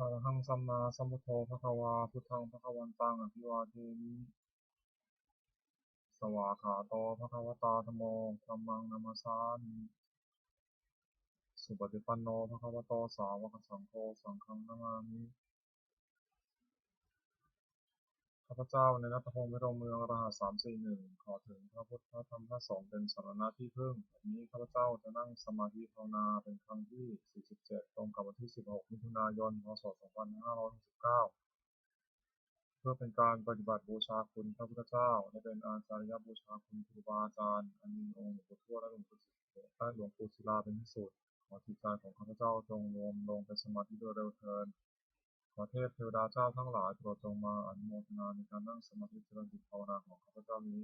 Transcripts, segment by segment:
อะระหังสัมมาสัมพุทโธภควาพุทธังภควันตังอะภิวาเทมิสวากขาโตภควตาธัมโมธัมมังนัมสสามิสุปฏิปันโนภควโตสาวกสังโฆสังฆังนะมามิข้าพเจ้าในณัฐพงษ์วิโรจน์เมืองรหัส341ขอถึงพระพุทธพระธรรมพระสงฆ์เป็นสรณะที่พึ่งวันนี้ข้าพเจ้าจะนั่งสมาธิภาวนาเป็นครั้งที่47ตรงกับวันที่16มิถุนายนพศ2569เพื่อเป็นการปฏิบัติบูชาคุณพระพุทธเจ้าและเป็นอาจาริยบูชาคุณครูบาอาจารย์อันมีองค์หลวงปู่ทวดและหลวงปู่ศิลาเป็นที่สุดขอจิตใจของข้าพเจ้าจงรวมลงเป็นสมาธิโดยเร็วเถิดขอเทพเทวดาเจ้าทั้งหลายโปรดจงมาอนุโมทนาในการนั่งสมาธิเจริญจิตภาวนาของข้าพเจ้านี้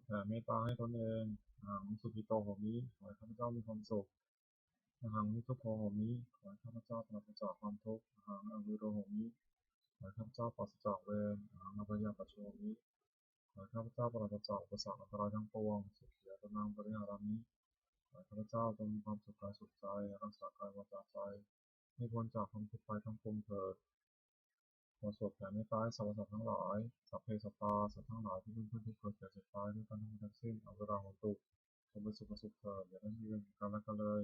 แผ่เมตตาให้ตนเองอหังสุขิโตโหมิขอให้ข้าพเจ้ามีความสุขอหังนิทุโพโหมิขอให้ข้าพเจ้าปราศจากความทุกข์อหังอวิโรโหมิขอให้ข้าพเจ้าปราศจากเวรอหังอภัยปัจโชมิขอให้ข้าพเจ้าปราศจากอุปสรรคอันตรายทั้งปวงสุขีอัตนังปริหารามิขอให้ข้าพเจ้าจงมีความสุขกายสุขใจรักษากายวาจาใจให้พ้นจากความทุกข์ภัยทั้งปวงเถิดขอสวดแผ่เมตตาให้สรรพสัตว์ทั้งหลายสัพเพสัตตาสัตว์ทั้งหลายที่เป็นเพื่อนทุกข์เกิดแก่เจ็บตายด้วยกันทั้งหมดทั้งสิ้นอเวราโหตุจงเป็นสุขสุขเถิดอย่าได้มีเวรกันและกันเลย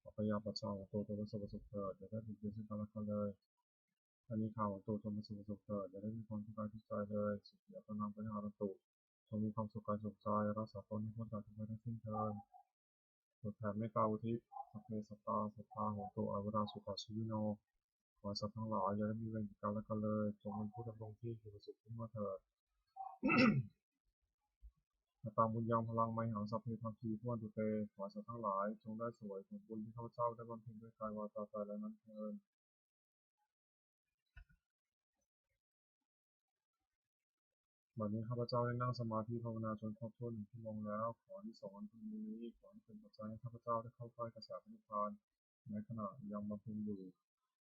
อภัยปัจจาโหตุจงเป็นสุขสุขเถิดอย่าได้มีเวรซึ่งกันและกันเลยอันนี้ข่าวโหตุจงเป็นสุขสุขเถิดอย่าได้มีความทุกข์กายทุกข์ใจเลยสุขีอัตนังปริหารันตุจงมีความสุขกายสุขใจรักษาตนให้พ้นจากทุกข์ภัยทั้งสิ้นเถิดสวดแผ่เมตตาอุทิศสัพเพสัตตาสัทธาโหตุอเวราสุขชีวิโนขอให้สัตว์ทั้งหลายอย่าได้มีเวรกันและกันเลยจงเป็นผู้ดำรงที่อยู่สุขขึ้นมาเถิดตามบุญยังพลังไมหังสัพเพทังคีทั่วดุเตขอสัตว์ทั้งหลายจงได้สวยผลบุญที่ข้าพเจ้าได้บำเพ็ญด้วยกายวาจาใจและนั้นเถิดบัดนี้ข้าพเจ้าได้นั่งสมาธิภาวนาจนครบถ้วน1 ชั่วโมงแล้วขออานิสงส์อันพึงมีนี้ขอให้เป็นปัจจัยให้ข้าพเจ้าได้เข้าใกล้กระแสพระนิพพานในขณะยังบำเพ็ญอยู่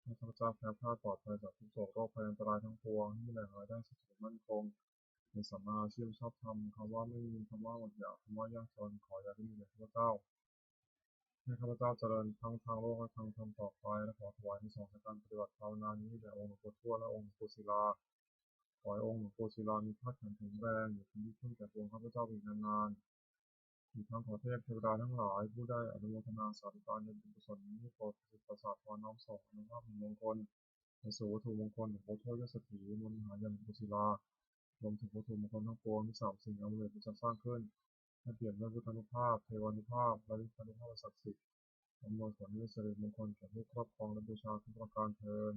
ให้ข้าพเจ้าแคล้วคลาดปลอดภัยจากทุกโศกโรคภัยอันตรายทั้งปวงให้มีแหล่งรายได้สถิตมั่นคงในสัมมาอาชีพชอบธรรมคำว่าไม่มีคำว่าอดอยากคำว่ายากจนขออย่าได้มีแก่ข้าพเจ้าให้ข้าพเจ้าเจริญทั้งทางโลกและทางธรรมต่อไปและขอถวายที่สองในการปฏิบัติภาวนานี้แด่องค์หลวงปู่ทวดและองค์หลวงปู่ศิลาขอให้องค์หลวงปู่ศิลามีธาตุขันธ์แข็งแรงอยู่เป็นที่พึ่งแก่ปวงข้าพเจ้าอีกนานๆอีกทั้งขอเทพเทวดาทั้งหลายผู้ได้อนุโมทนาสาธุการในบุญกุศลนี้โปรดประสาทพรน้อมส่งอนุภาพมงคลในสู่วัตถุมงคลหลวงปู่ทวดยศถีมนต์มหายันหลวงปู่ศิลารวมถึงวัตถุมงคลทั้งปวงที่สิ่งอำนวยที่จะสร้างขึ้นให้เปลี่ยนด้วยพุทธานุภาพเทวานุภาพและฤทธานุภาพศักดิ์สิทธิ์อำนวยผลให้สิริมงคลแก่ผู้ครอบครองและบูชาทุกประการเทอญ